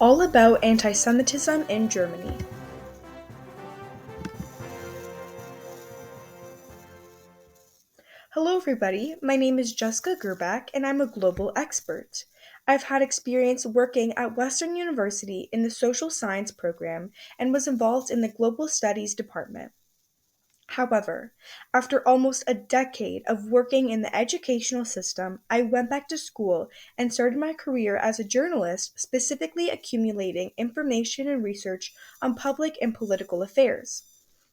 All about anti-Semitism in Germany. Hello, everybody. My name is Jessica Gerbach, and I'm a global expert. I've had experience working at Western University in the social science program and was involved in the global studies department. However, after almost a decade of working in the educational system, I went back to school and started my career as a journalist, specifically accumulating information and research on public and political affairs.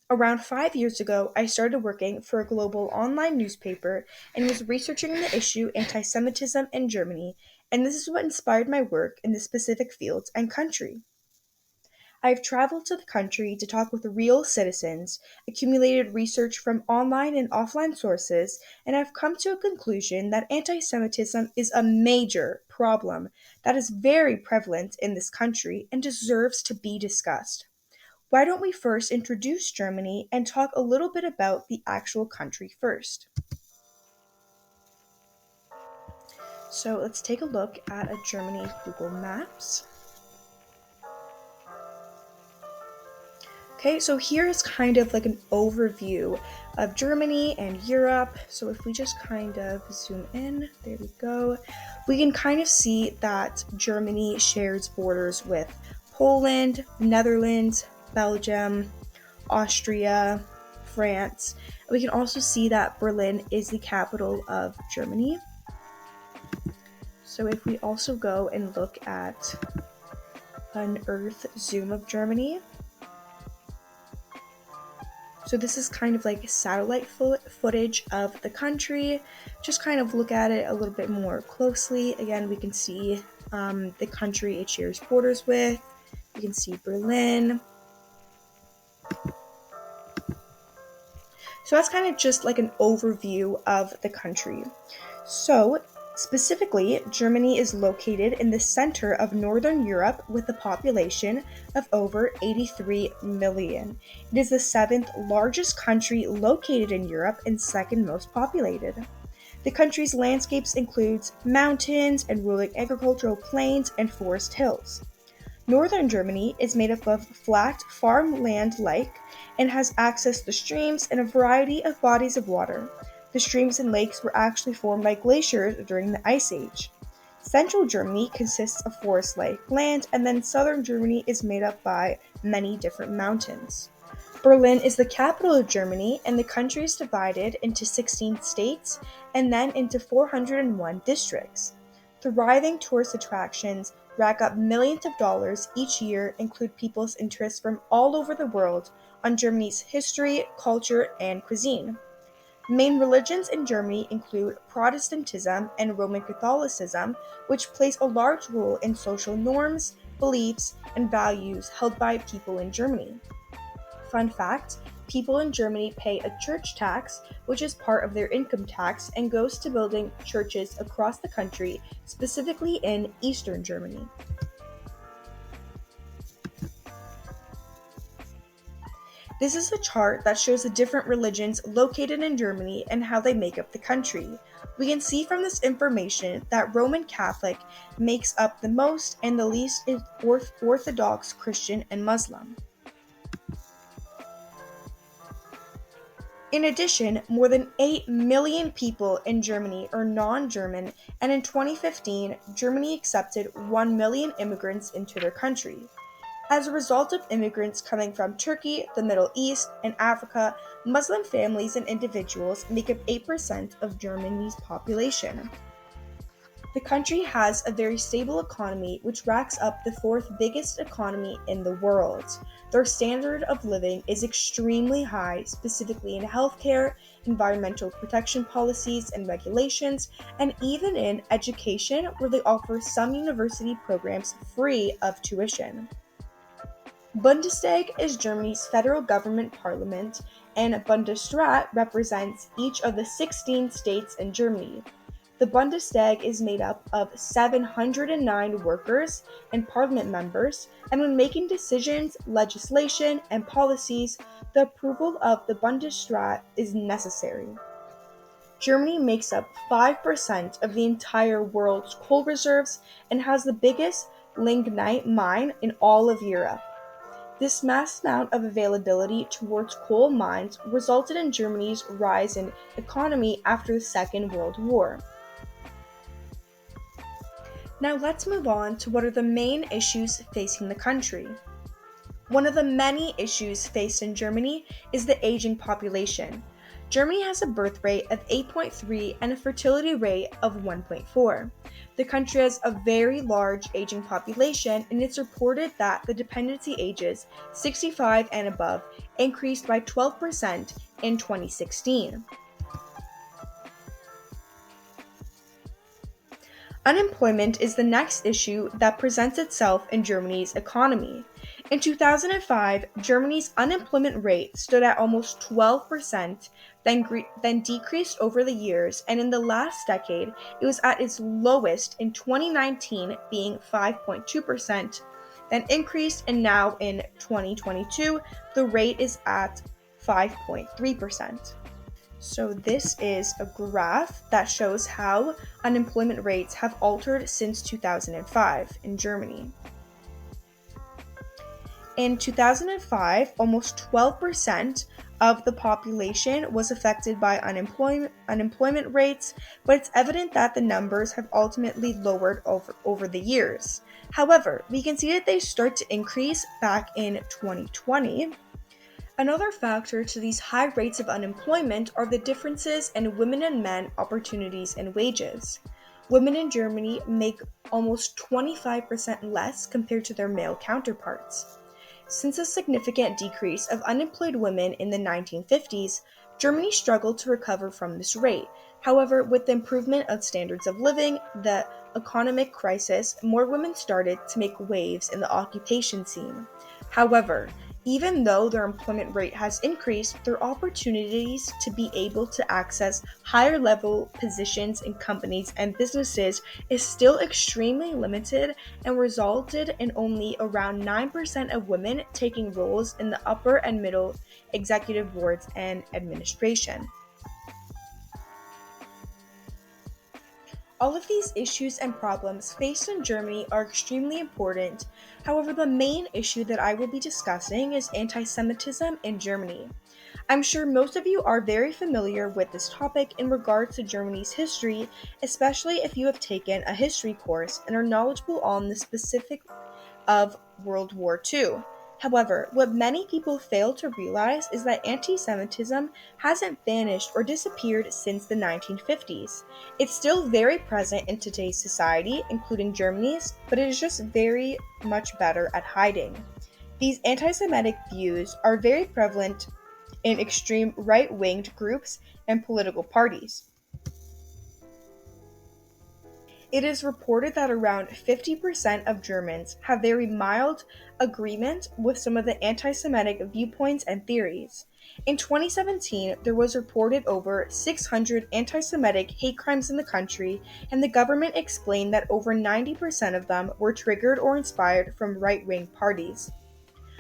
Around 5 years ago, I started working for a global online newspaper and was researching the issue anti Semitism in Germany, and this is what inspired my work in the specific fields and country. I've traveled to the country to talk with real citizens, accumulated research from online and offline sources, and I've come to a conclusion that anti Semitism is a major problem that is very prevalent in this country and deserves to be discussed. Why don't we first introduce Germany and talk a little bit about the actual country first? So let's take a look at a Germany Google Maps. Okay, so here is kind of like an overview of Germany and Europe. So if we just kind of zoom in, there we go, we can kind of see that Germany shares borders with Poland, Netherlands, Belgium, Austria, France. We can also see that Berlin is the capital of Germany. So if we also go and look at an Earth zoom of Germany, so this is kind of like satellite footage of the country. Just kind of look at it a little bit more closely. Again, we can see the country it shares borders with. You can see Berlin. So that's kind of just like an overview of the country. So specifically, Germany is located in the center of Northern Europe with a population of over 83 million. It is the seventh largest country located in Europe and second most populated. The country's landscapes includes mountains and rolling agricultural plains and forest hills. Northern Germany is made up of flat farmland-like and has access to streams and a variety of bodies of water. The streams and lakes were actually formed by glaciers during the Ice Age. Central Germany consists of forest-like land, and then southern Germany is made up by many different mountains. Berlin is the capital of Germany, and the country is divided into 16 states and then into 401 districts. Thriving tourist attractions rack up millions of dollars each year, include people's interests from all over the world on Germany's history, culture, and cuisine. Main religions in Germany include Protestantism and Roman Catholicism, which plays a large role in social norms, beliefs, and values held by people in Germany. Fun fact, people in Germany pay a church tax, which is part of their income tax and goes to building churches across the country, specifically in Eastern Germany. This is a chart that shows the different religions located in Germany and how they make up the country. We can see from this information that Roman Catholic makes up the most and the least is Orthodox Christian and Muslim. In addition, more than 8 million people in Germany are non-German, and in 2015, Germany accepted 1 million immigrants into their country. As a result of immigrants coming from Turkey, the Middle East, and Africa, Muslim families and individuals make up 8% of Germany's population. The country has a very stable economy, which racks up the fourth biggest economy in the world. Their standard of living is extremely high, specifically in healthcare, environmental protection policies and regulations, and even in education, where they offer some university programs free of tuition. Bundestag is Germany's federal government parliament, and Bundesrat represents each of the 16 states in Germany. The Bundestag is made up of 709 workers and parliament members, and when making decisions, legislation, and policies, the approval of the Bundesrat is necessary. Germany makes up 5% of the entire world's coal reserves and has the biggest lignite mine in all of Europe. This mass amount of availability towards coal mines resulted in Germany's rise in economy after the Second World War. Now let's move on to what are the main issues facing the country. One of the many issues faced in Germany is the aging population. Germany has a birth rate of 8.3 and a fertility rate of 1.4. The country has a very large aging population, and it's reported that the dependency ages 65 and above increased by 12% in 2016. Unemployment is the next issue that presents itself in Germany's economy. In 2005, Germany's unemployment rate stood at almost 12%, then decreased over the years, and in the last decade, it was at its lowest in 2019, being 5.2%, then increased, and now in 2022, the rate is at 5.3%. So this is a graph that shows how unemployment rates have altered since 2005 in Germany. In 2005, almost 12% of the population was affected by unemployment rates, but it's evident that the numbers have ultimately lowered over the years. However, we can see that they start to increase back in 2020. Another factor to these high rates of unemployment are the differences in women and men opportunities and wages. Women in Germany make almost 25% less compared to their male counterparts. Since a significant decrease of unemployed women in the 1950s, Germany struggled to recover from this rate. However, with the improvement of standards of living, the economic crisis, more women started to make waves in the occupation scene. However, even though their employment rate has increased, their opportunities to be able to access higher level positions in companies and businesses is still extremely limited and resulted in only around 9% of women taking roles in the upper and middle executive boards and administration. All of these issues and problems faced in Germany are extremely important. However, the main issue that I will be discussing is anti-Semitism in Germany. I'm sure most of you are very familiar with this topic in regards to Germany's history, especially if you have taken a history course and are knowledgeable on the specific of World War II. However, what many people fail to realize is that anti Semitism hasn't vanished or disappeared since the 1950s. It's still very present in today's society, including Germany's, but it is just very much better at hiding. These anti Semitic views are very prevalent in extreme right winged groups and political parties. It is reported that around 50% of Germans have very mild agreement with some of the anti Semitic viewpoints and theories. In 2017, there was reported over 600 anti Semitic hate crimes in the country, and the government explained that over 90% of them were triggered or inspired from right wing parties.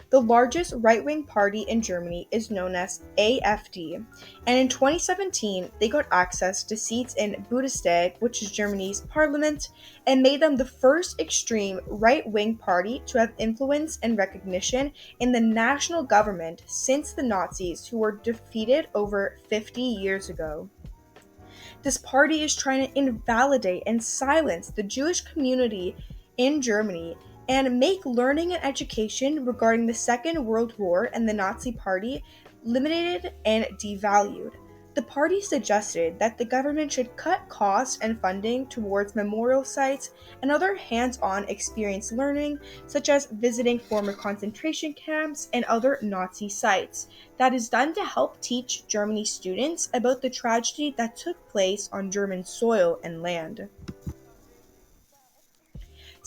The largest right-wing party in Germany is known as AfD, and in 2017 they got access to seats in Bundestag, which is Germany's parliament, and made them the first extreme right-wing party to have influence and recognition in the national government since the Nazis, who were defeated over 50 years ago. This party is trying to invalidate and silence the Jewish community in Germany and make learning and education regarding the Second World War and the Nazi Party limited and devalued. The party suggested that the government should cut costs and funding towards memorial sites and other hands-on experience learning, such as visiting former concentration camps and other Nazi sites. That is done to help teach Germany students about the tragedy that took place on German soil and land.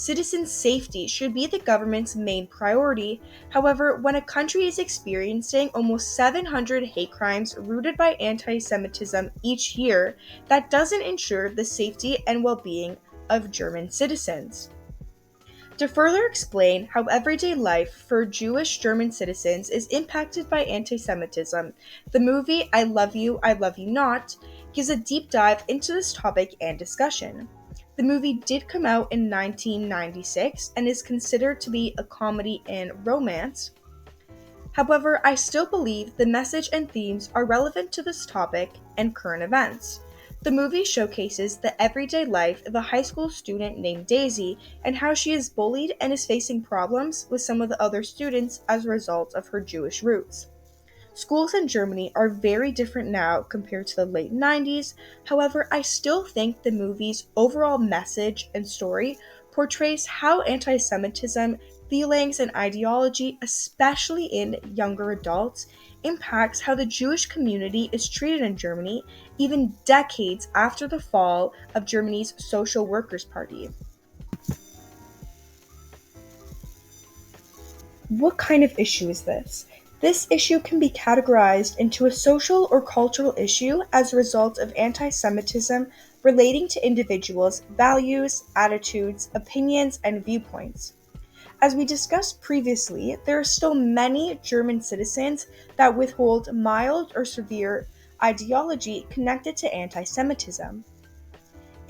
Citizen safety should be the government's main priority. However, when a country is experiencing almost 700 hate crimes rooted by anti Semitism each year, that doesn't ensure the safety and well being of German citizens. To further explain how everyday life for Jewish German citizens is impacted by anti Semitism, the movie I Love You, I Love You Not gives a deep dive into this topic and discussion. The movie did come out in 1996 and is considered to be a comedy and romance. However, I still believe the message and themes are relevant to this topic and current events. The movie showcases the everyday life of a high school student named Daisy and how she is bullied and is facing problems with some of the other students as a result of her Jewish roots. Schools in Germany are very different now compared to the late 90s. However, I still think the movie's overall message and story portrays how anti Semitism, feelings, and ideology, especially in younger adults, impacts how the Jewish community is treated in Germany, even decades after the fall of Germany's Social Workers' Party. What kind of issue is this? This issue can be categorized into a social or cultural issue as a result of anti Semitism relating to individuals' values, attitudes, opinions, and viewpoints. As we discussed previously, there are still many German citizens that withhold mild or severe ideology connected to anti Semitism.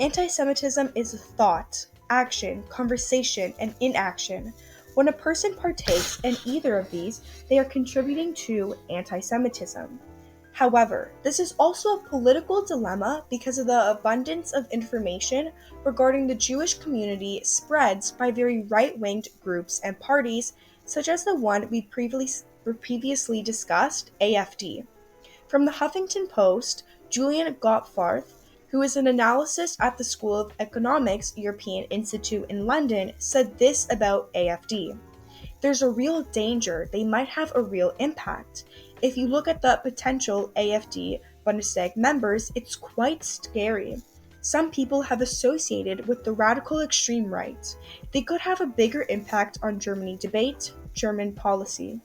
Anti Semitism is thought, action, conversation, and inaction. When a person partakes in either of these, they are contributing to anti Semitism. However, this is also a political dilemma because of the abundance of information regarding the Jewish community spreads by very right winged groups and parties, such as the one we previously discussed, AFD. From the Huffington Post, Julian Gottfarth, who is an analyst at the School of Economics European Institute in London, said this about AFD. There's a real danger they might have a real impact. If you look at the potential AFD Bundestag members, it's quite scary. Some people have associated with the radical extreme right. They could have a bigger impact on Germany debate, German policy.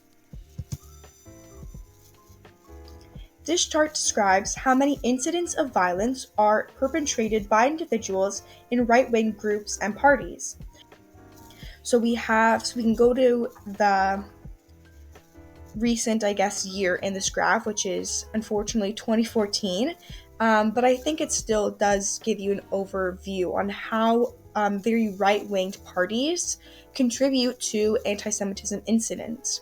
This chart describes how many incidents of violence are perpetrated by individuals in right-wing groups and parties. So we can go to the recent, year in this graph, which is unfortunately 2014. But I think it still does give you an overview on how very right-winged parties contribute to anti-Semitism incidents.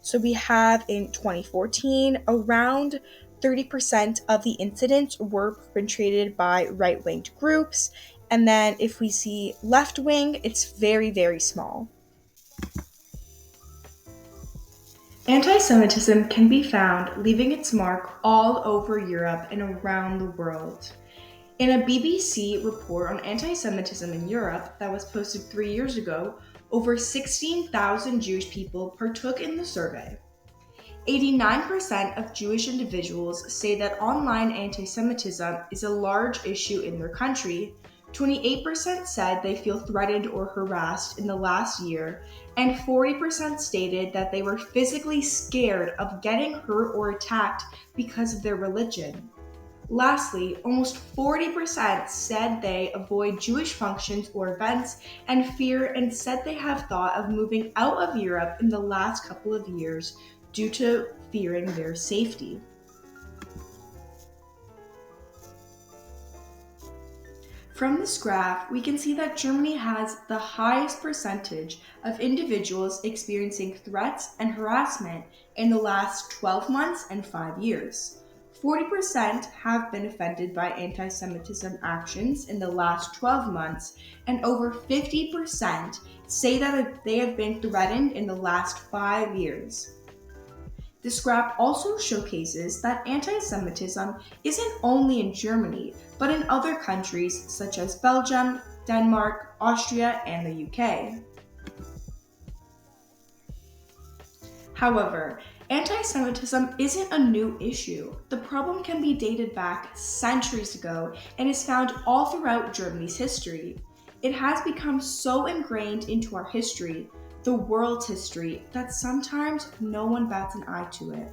So we have in 2014, around 30% of the incidents were perpetrated by right-winged groups. And then if we see left-wing, it's very, very small. Anti-Semitism can be found leaving its mark all over Europe and around the world. In a BBC report on anti-Semitism in Europe that was posted 3 years ago, over 16,000 Jewish people partook in the survey. 89% of Jewish individuals say that online anti-Semitism is a large issue in their country. 28% said they feel threatened or harassed in the last year, and 40% stated that they were physically scared of getting hurt or attacked because of their religion. Lastly, almost 40% said they avoid Jewish functions or events and said they have thought of moving out of Europe in the last couple of years due to fearing their safety. From this graph, we can see that Germany has the highest percentage of individuals experiencing threats and harassment in the last 12 months and 5 years. 40% have been offended by anti-Semitism actions in the last 12 months, and over 50% say that they have been threatened in the last 5 years. This graph also showcases that anti-Semitism isn't only in Germany, but in other countries such as Belgium, Denmark, Austria, and the UK. However, anti-Semitism isn't a new issue. The problem can be dated back centuries ago and is found all throughout Germany's history. It has become so ingrained into our history, the world's history, that sometimes no one bats an eye to it.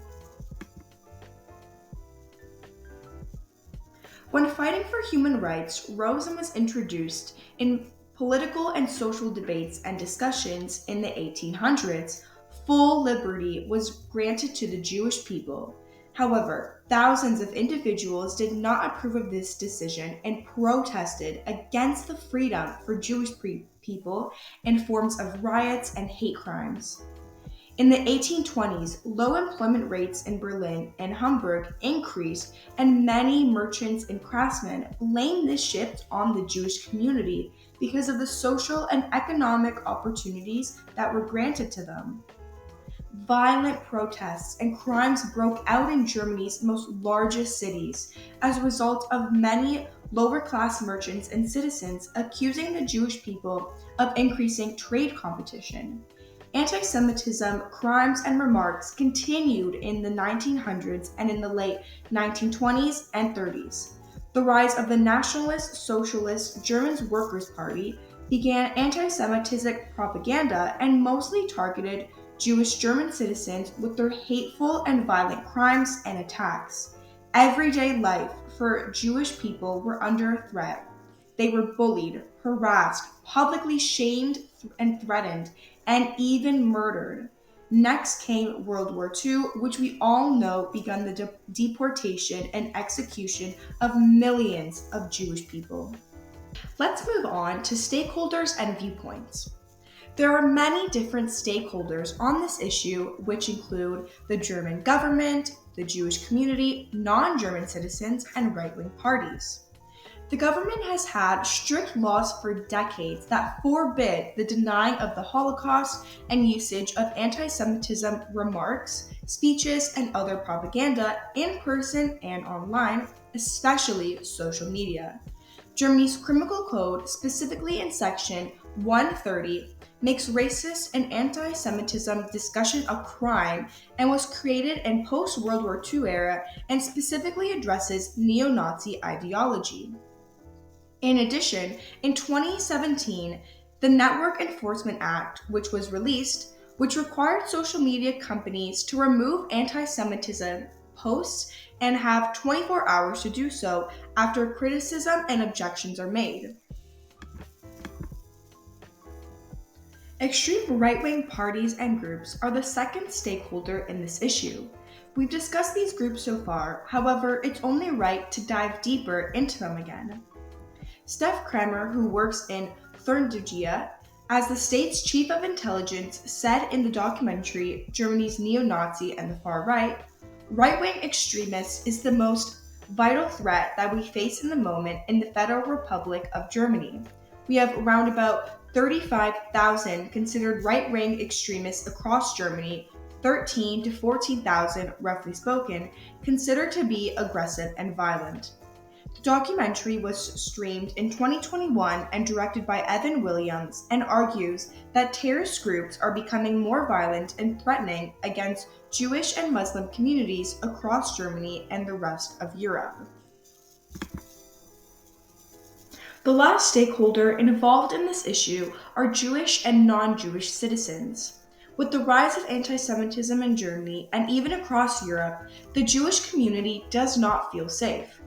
When fighting for human rights, Rosem was introduced in political and social debates and discussions in the 1800s. Full liberty was granted to the Jewish people. However, Thousands of individuals did not approve of this decision and protested against the freedom for Jewish people in forms of riots and hate crimes. In the 1820s, low employment rates in Berlin and Hamburg increased, and many merchants and craftsmen blamed this shift on the Jewish community because of the social and economic opportunities that were granted to them. Violent protests and crimes broke out in Germany's most largest cities as a result of many lower class merchants and citizens accusing the Jewish people of increasing trade competition. Anti Semitism, crimes, and remarks continued in the 1900s and in the late 1920s and 30s. The rise of the Nationalist Socialist German Workers' Party began anti Semitic propaganda and mostly targeted Jewish German citizens with their hateful and violent crimes and attacks. Everyday life for Jewish people were under threat. They were bullied, harassed, publicly shamed and threatened, and even murdered. Next came World War II, which we all know began the deportation and execution of millions of Jewish people. Let's move on to stakeholders and viewpoints. There are many different stakeholders on this issue, which include the German government, the Jewish community, non-German citizens, and right-wing parties. The government has had strict laws for decades that forbid the denying of the Holocaust and usage of anti-Semitism remarks, speeches, and other propaganda in person and online, especially social media. Germany's criminal code, specifically in section 130, makes racist and anti-Semitism discussion a crime and was created in post-World War II era and specifically addresses neo-Nazi ideology. In addition, in 2017, the Network Enforcement Act, which was released, which required social media companies to remove anti-Semitism posts and have 24 hours to do so after criticism and objections are made. Extreme right-wing parties and groups are the second stakeholder in this issue. We've discussed these groups so far, however, it's only right to dive deeper into them again. Steph Kramer, who works in Thurndgia as the state's chief of intelligence, said in the documentary Germany's Neo-Nazi and the Far Right, right-wing extremists is the most vital threat that we face in the moment in the Federal Republic of Germany. We have around about 35,000 considered right-wing extremists across Germany, 13 to 14,000, roughly spoken, considered to be aggressive and violent. The documentary was streamed in 2021 and directed by Evan Williams and argues that terrorist groups are becoming more violent and threatening against Jewish and Muslim communities across Germany and the rest of Europe. The last stakeholder involved in this issue are Jewish and non-Jewish citizens. With the rise of anti-Semitism in Germany and even across Europe, the Jewish community does not feel safe.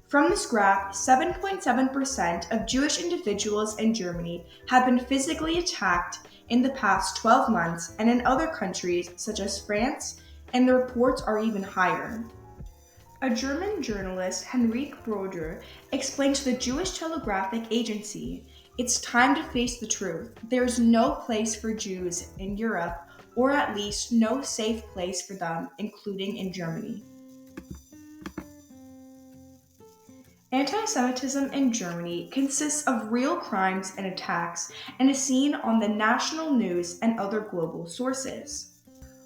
From this graph, 7.7% of Jewish individuals in Germany have been physically attacked in the past 12 months, and in other countries such as France, and the reports are even higher. A German journalist, Henrik Broder, explained to the Jewish Telegraphic Agency, "It's time to face the truth. There is no place for Jews in Europe, or at least no safe place for them, including in Germany." Anti-Semitism in Germany consists of real crimes and attacks and is seen on the national news and other global sources.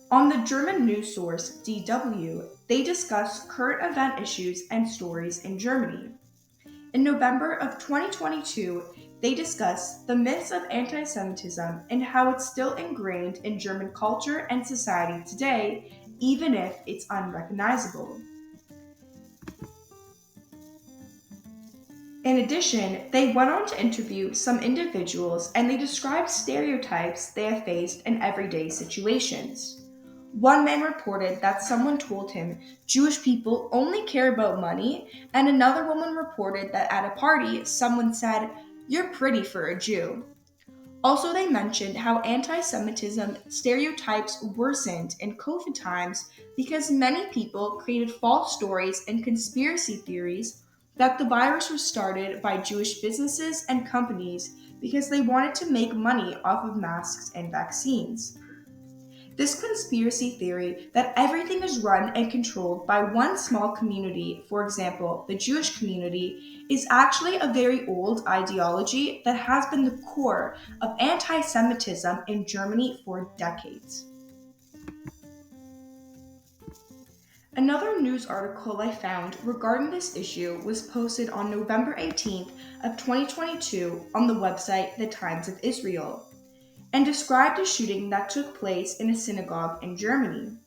On the German news source DW, they discuss current event issues and stories in Germany. In November of 2022, they discuss the myths of anti-Semitism and how it's still ingrained in German culture and society today, even if it's unrecognizable. In addition, they went on to interview some individuals and they described stereotypes they have faced in everyday situations. One man reported that someone told him Jewish people only care about money, and another woman reported that at a party, someone said, "You're pretty for a Jew." Also, they mentioned how anti Semitism stereotypes worsened in COVID times because many people created false stories and conspiracy theories that the virus was started by Jewish businesses and companies because they wanted to make money off of masks and vaccines. This conspiracy theory that everything is run and controlled by one small community, for example, the Jewish community, is actually a very old ideology that has been the core of anti Semitism in Germany for decades. Another news article I found regarding this issue was posted on November 18th of 2022 on the website The Times of Israel and described a shooting that took place in a synagogue in Germany.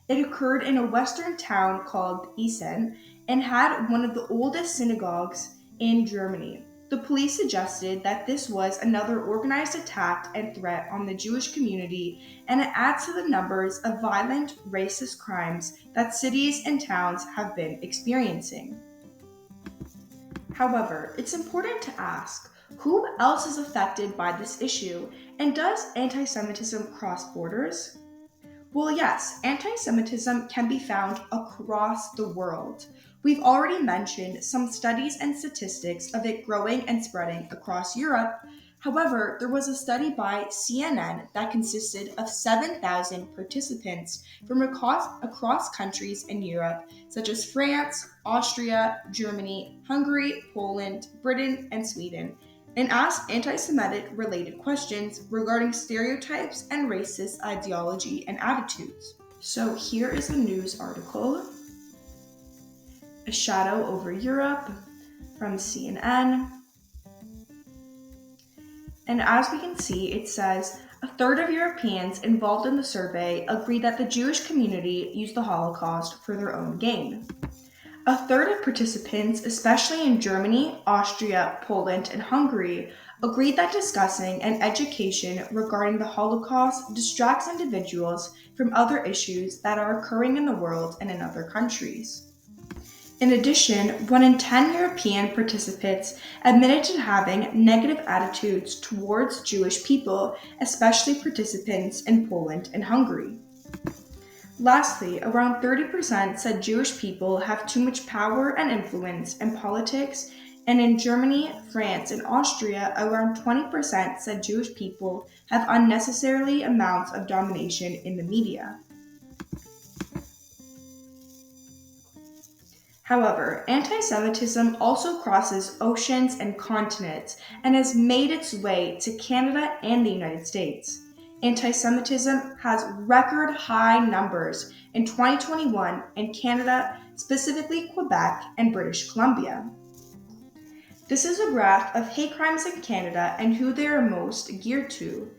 It occurred in a western town called Essen and had one of the oldest synagogues in Germany. The police suggested that this was another organized attack and threat on the Jewish community, and it adds to the numbers of violent racist crimes that cities and towns have been experiencing. However, it's important to ask, who else is affected by this issue, and does anti Semitism cross borders? Well, yes, anti Semitism can be found across the world. We've already mentioned some studies and statistics of it growing and spreading across Europe. However, there was a study by CNN that consisted of 7,000 participants from across countries in Europe, such as France, Austria, Germany, Hungary, Poland, Britain, and Sweden, and asked anti Semitic related questions regarding stereotypes and racist ideology and attitudes. So here is a news article, A Shadow Over Europe from CNN. And as we can see, it says a third of Europeans involved in the survey agree that the Jewish community used the Holocaust for their own gain. A third of participants, especially in Germany, Austria, Poland, and Hungary, agreed that discussing and education regarding the Holocaust distracts individuals from other issues that are occurring in the world and in other countries. In addition, 1 in 10 European participants admitted to having negative attitudes towards Jewish people, especially participants in Poland and Hungary. Lastly, around 30% said Jewish people have too much power and influence in politics, and in Germany, France, and Austria, around 20% said Jewish people have unnecessarily amounts of domination in the media. However, anti-Semitism also crosses oceans and continents and has made its way to Canada and the United States. Anti-Semitism has record high numbers in 2021 in Canada, specifically Quebec and British Columbia. This is a graph of hate crimes in Canada and who they are most geared to.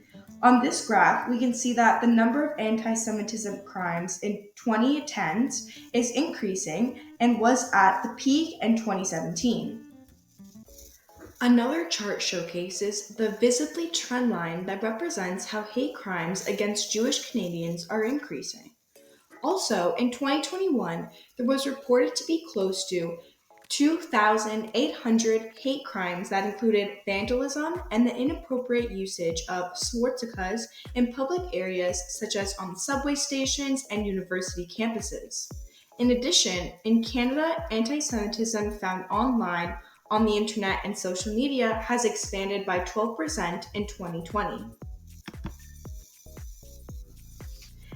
On this graph, we can see that the number of anti-Semitism crimes in 2010s is increasing and was at the peak in 2017. Another chart showcases the visibly trend line that represents how hate crimes against Jewish Canadians are increasing. Also, in 2021, there was reported to be close to 2,800 hate crimes that included vandalism and the inappropriate usage of swastikas in public areas such as on subway stations and university campuses. In addition, in Canada, anti-Semitism found online, on the internet, and social media has expanded by 12% in 2020.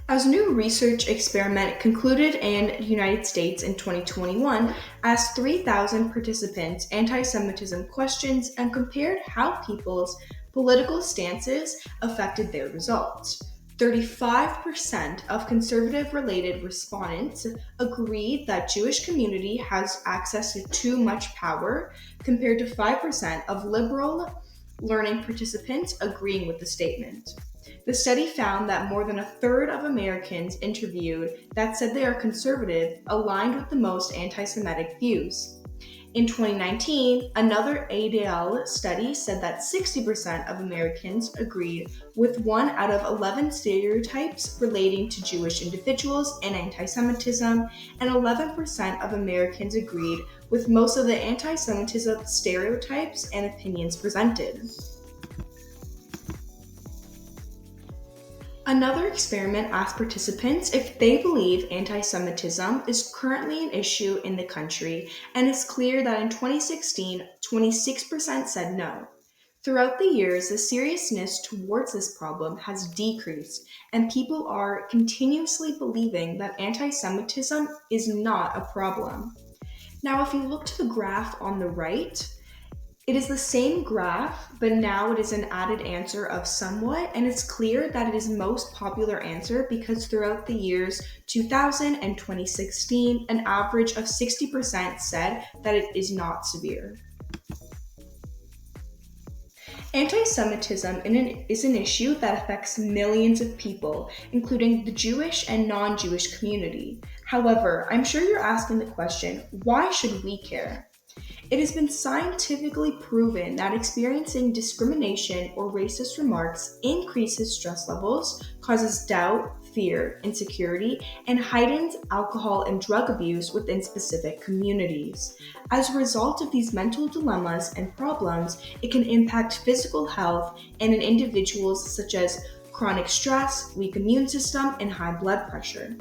As a new research experiment concluded in the United States in 2021, asked 3,000 participants anti-Semitism questions and compared how people's political stances affected their results. 35% of conservative-related respondents agreed that Jewish community has access to too much power, compared to 5% of liberal learning participants agreeing with the statement. The study found that more than a third of Americans interviewed that said they are conservative aligned with the most anti-Semitic views. In 2019, another ADL study said that 60% of Americans agreed with 1 out of 11 stereotypes relating to Jewish individuals and anti-Semitism, and 11% of Americans agreed with most of the anti-Semitism stereotypes and opinions presented. Another experiment asked participants if they believe anti Semitism is currently an issue in the country, and it's clear that in 2016, 26% said no. Throughout the years, the seriousness towards this problem has decreased, and people are continuously believing that anti Semitism is not a problem. Now, if you look to the graph on the right, it is the same graph, but now it is an added answer of somewhat, and it's clear that it is most popular answer because throughout the years 2000 and 2016, an average of 60% said that it is not severe. Anti Semitism is an issue that affects millions of people, including the Jewish and non Jewish community. However, I'm sure you're asking the question, why should we care? It has been scientifically proven that experiencing discrimination or racist remarks increases stress levels, causes doubt, fear, insecurity, and heightens alcohol and drug abuse within specific communities. As a result of these mental dilemmas and problems, it can impact physical health and in individuals such as chronic stress, weak immune system, and high blood pressure.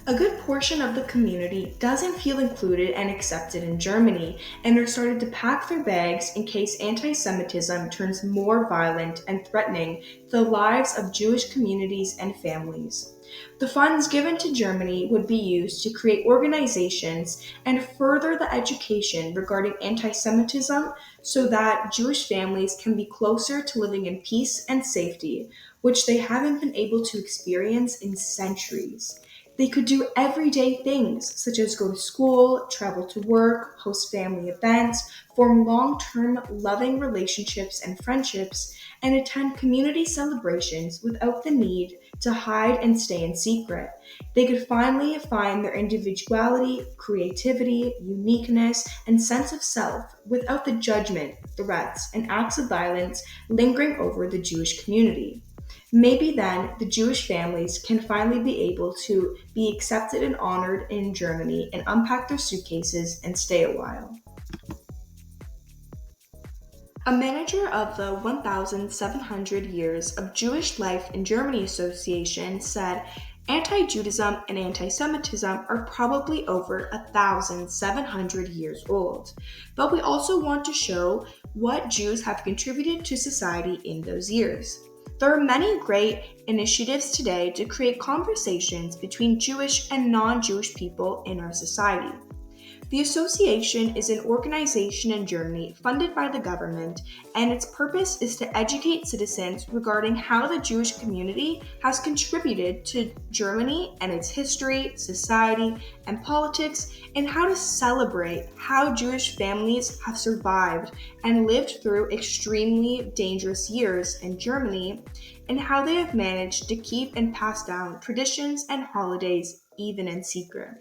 A good portion of the community doesn't feel included and accepted in Germany, and are started to pack their bags in case anti Semitism turns more violent and threatening the lives of Jewish communities and families. The funds given to Germany would be used to create organizations and further the education regarding anti Semitism so that Jewish families can be closer to living in peace and safety, which they haven't been able to experience in centuries. They could do everyday things such as go to school, travel to work, host family events, form long term loving relationships and friendships, and attend community celebrations without the need to hide and stay in secret. They could finally find their individuality, creativity, uniqueness, and sense of self without the judgment, threats, and acts of violence lingering over the Jewish community. Maybe then the Jewish families can finally be able to be accepted and honored in Germany and unpack their suitcases and stay a while. A manager of the 1,700 Years of Jewish Life in Germany Association said anti Judaism and anti Semitism are probably over 1,700 years old. But we also want to show what Jews have contributed to society in those years. There are many great initiatives today to create conversations between Jewish and non Jewish people in our society. The association is an organization in Germany funded by the government, and its purpose is to educate citizens regarding how the Jewish community has contributed to Germany and its history, society, and politics, and how to celebrate how Jewish families have survived and lived through extremely dangerous years in Germany, and how they have managed to keep and pass down traditions and holidays even in secret.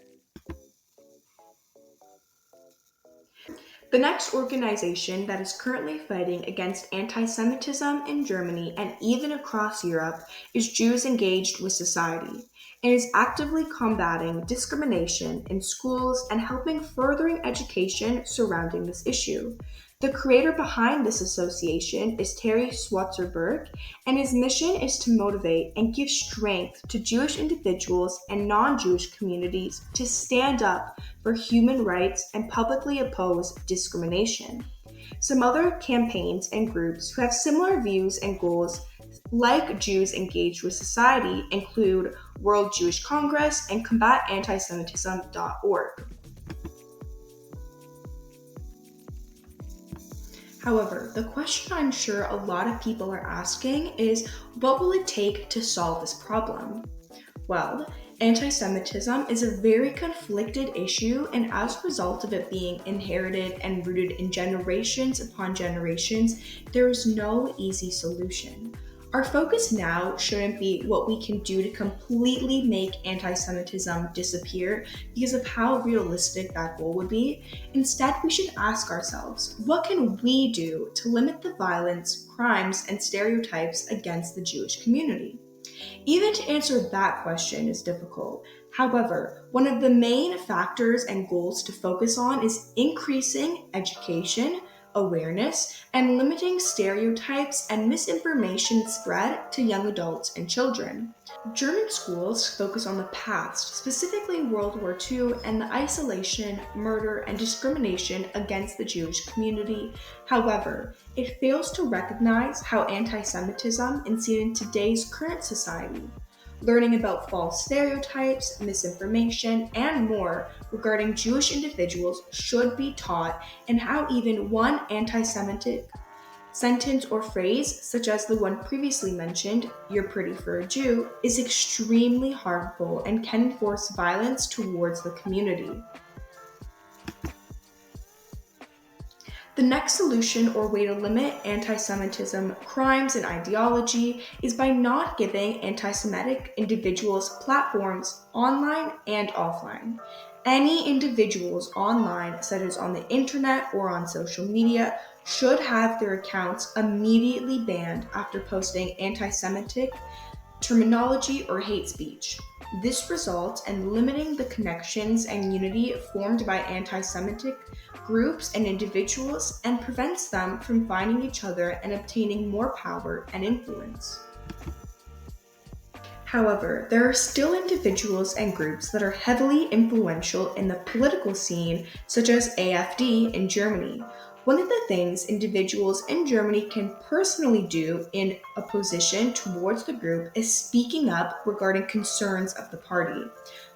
The next organization that is currently fighting against anti Semitism in Germany and even across Europe is Jews Engaged with Society, and is actively combating discrimination in schools and helping furthering education surrounding this issue. The creator behind this association is Terry Schwarzerberg, and his mission is to motivate and give strength to Jewish individuals and non Jewish communities to stand up for human rights and publicly oppose discrimination. Some other campaigns and groups who have similar views and goals, like Jews Engaged with Society, include World Jewish Congress and CombatAntisemitism.org. However, the question I'm sure a lot of people are asking is, what will it take to solve this problem? Well, anti Semitism is a very conflicted issue, and as a result of it being inherited and rooted in generations upon generations, there is no easy solution. Our focus now shouldn't be what we can do to completely make anti Semitism disappear because of how realistic that goal would be. Instead, we should ask ourselves, what can we do to limit the violence, crimes, and stereotypes against the Jewish community? Even to answer that question is difficult. However, one of the main factors and goals to focus on is increasing education, awareness, and limiting stereotypes and misinformation spread to young adults and children. German schools focus on the past, specifically World War II and the isolation, murder, and discrimination against the Jewish community. However, it fails to recognize how anti Semitism is seen in today's current society. Learning about false stereotypes, misinformation, and more regarding Jewish individuals should be taught, and how even one anti Semitic sentence or phrase, such as the one previously mentioned, "you're pretty for a Jew," is extremely harmful and can enforce violence towards the community. The next solution or way to limit anti Semitism, crimes, and ideology is by not giving anti Semitic individuals platforms online and offline. Any individuals online, such as on the internet or on social media, should have their accounts immediately banned after posting anti Semitic terminology or hate speech. This results in limiting the connections and unity formed by anti Semitic groups and individuals and prevents them from finding each other and obtaining more power and influence. However, there are still individuals and groups that are heavily influential in the political scene, such as AfD in Germany. One of the things individuals in Germany can personally do in opposition towards the group is speaking up regarding concerns of the party.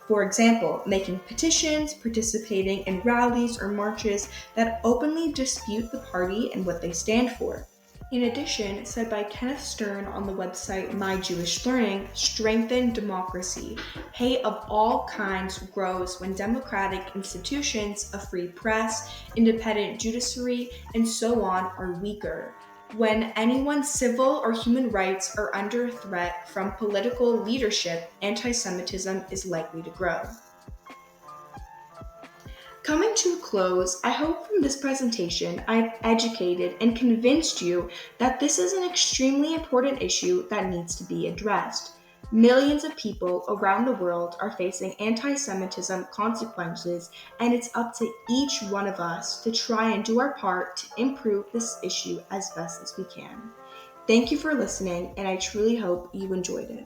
For example, making petitions, participating in rallies or marches that openly dispute the party and what they stand for. In addition, said by Kenneth Stern on the website My Jewish Learning, strengthen democracy. Hate of all kinds grows when democratic institutions, a free press, independent judiciary, and so on are weaker. When anyone's civil or human rights are under threat from political leadership, anti Semitism is likely to grow. Coming to a close, I hope from this presentation I've educated and convinced you that this is an extremely important issue that needs to be addressed. Millions of people around the world are facing anti-Semitism consequences, and it's up to each one of us to try and do our part to improve this issue as best as we can. Thank you for listening, and I truly hope you enjoyed it.